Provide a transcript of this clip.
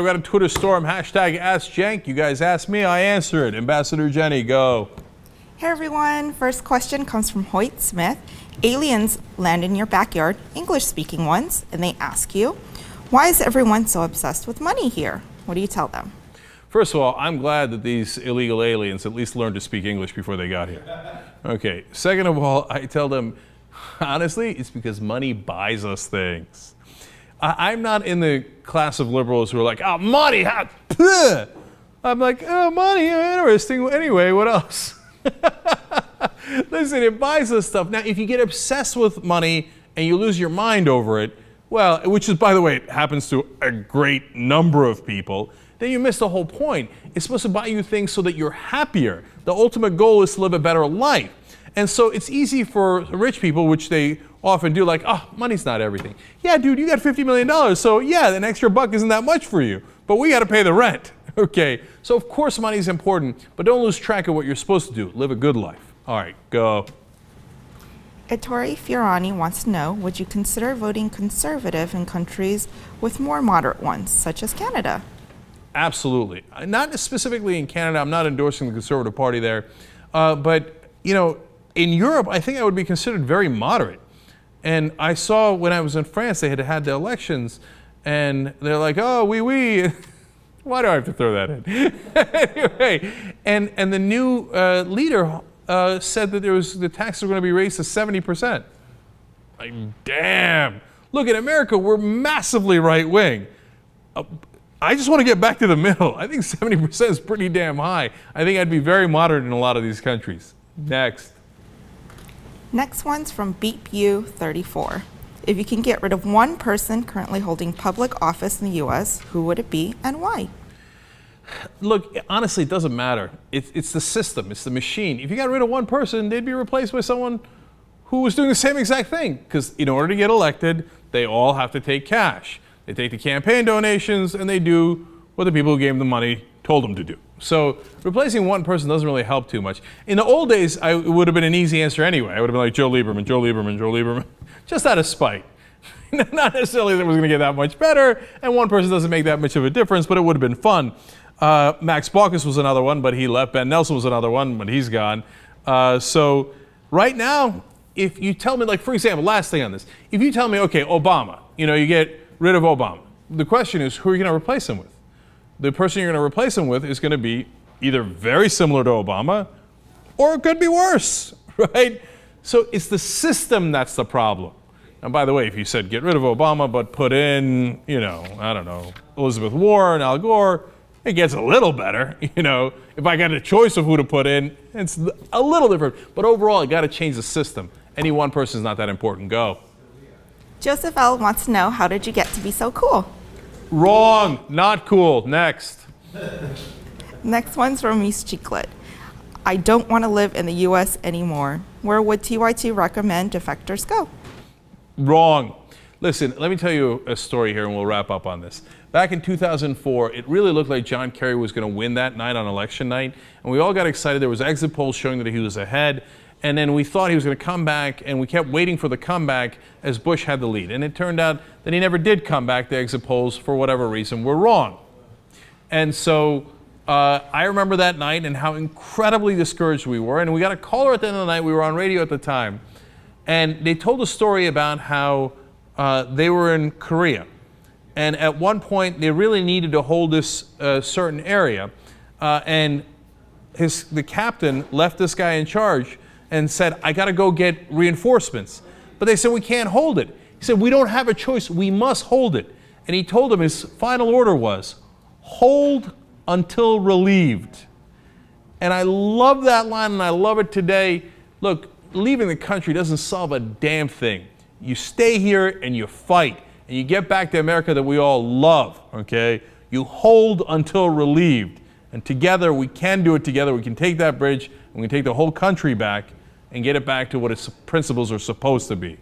we got a Twitter storm. Hashtag Ask Cenk. You guys ask me, I answer it. Ambassador Jenny, go. Hey everyone, first question comes from Hoyt Smith. Aliens land in your backyard, English-speaking ones, and they ask you, why is everyone so obsessed with money here? What do you tell them? First of all, I'm glad that these illegal aliens at least learned to speak English before they got here. Okay, second of all, I tell them, honestly, it's because money buys us things. I'm not in the class of liberals who are like, oh, money, I'm like, oh, money, interesting. Anyway, what else? Listen, it buys us stuff. Now, if you get obsessed with money and you lose your mind over it, well, which is, by the way, it happens to a great number of people, then you miss the whole point. It's supposed to buy you things so that you're happier. The ultimate goal is to live a better life. And so it's easy for rich people, which they often do, like, oh, money's not everything. Yeah, dude, you got $50 million, so yeah, an extra buck isn't that much for you. But we got to pay the rent. Okay, so of course money is important, but don't lose track of what you're supposed to do. Live a good life. All right, go. Ettore Fiorani wants to know, would you consider voting conservative in countries with more moderate ones, such as Canada? Absolutely. Not specifically in Canada. I'm not endorsing the Conservative Party there. But, you know, in Europe, I think I would be considered very moderate. And I saw when I was in France, they had had the elections, and they're like, oh, oui. Why do I have to throw that in? Anyway, and the new leader said that the taxes were going to be raised to 70%. Like, damn. Look, in America, we're massively right-wing. I just want to get back to the middle. I think 70% is pretty damn high. I think I'd be very moderate in a lot of these countries. Next. Next one's from BeepU34. If you can get rid of one person currently holding public office in the U.S., who would it be and why? Look, honestly, it doesn't matter. It's the system. It's the machine. If you got rid of one person, they'd be replaced by someone who was doing the same exact thing. Because in order to get elected, they all have to take cash. They take the campaign donations, and they do what the people who gave them the money told them to do. So replacing one person doesn't really help too much. In the old days, it would have been an easy answer anyway. I would have been like Joe Lieberman. Just out of spite. Not necessarily that it was going to get that much better, and one person doesn't make that much of a difference, but it would have been fun. Max Baucus was another one, but he left. Ben Nelson was another one, but he's gone. So right now, if you tell me, like, for example, last thing on this, if you tell me, okay, Obama, you get rid of Obama, the question is, who are you going to replace him with? The person you're going to replace him with is going to be either very similar to Obama, or it could be worse, right? So it's the system that's the problem. And by the way, if you said get rid of Obama but put in, I don't know, Elizabeth Warren, Al Gore, it gets a little better. If I got a choice of who to put in, it's a little different. But overall, you got to change the system. Any one person is not that important. Go. Joseph L. wants to know, how did you get to be so cool? Wrong. Not cool. Next. Next one's from Miss Chiclet. I don't want to live in the U.S. anymore. Where would TYT recommend defectors go? Wrong. Listen, let me tell you a story here and we'll wrap up on this. Back in 2004, it really looked like John Kerry was going to win that night on election night. And we all got excited. There was exit polls showing that he was ahead. And then we thought he was going to come back, and we kept waiting for the comeback as Bush had the lead. And it turned out that he never did come back. The exit polls, for whatever reason, were wrong. And so I remember that night and how incredibly discouraged we were. And we got a caller at the end of the night. We were on radio at the time. And they told a story about how they were in Korea. And at one point, they really needed to hold this certain area. And the captain left this guy in charge and said, I got to go get reinforcements. But they said, we can't hold it. He said, we don't have a choice. We must hold it. And he told them his final order was, hold until relieved. And I love that line, and I love it today. Look, leaving the country doesn't solve a damn thing. You stay here and you fight, and you get back to America that we all love, okay? You hold until relieved. And together, we can do it together. We can take that bridge, and we can take the whole country back and get it back to what its principles are supposed to be.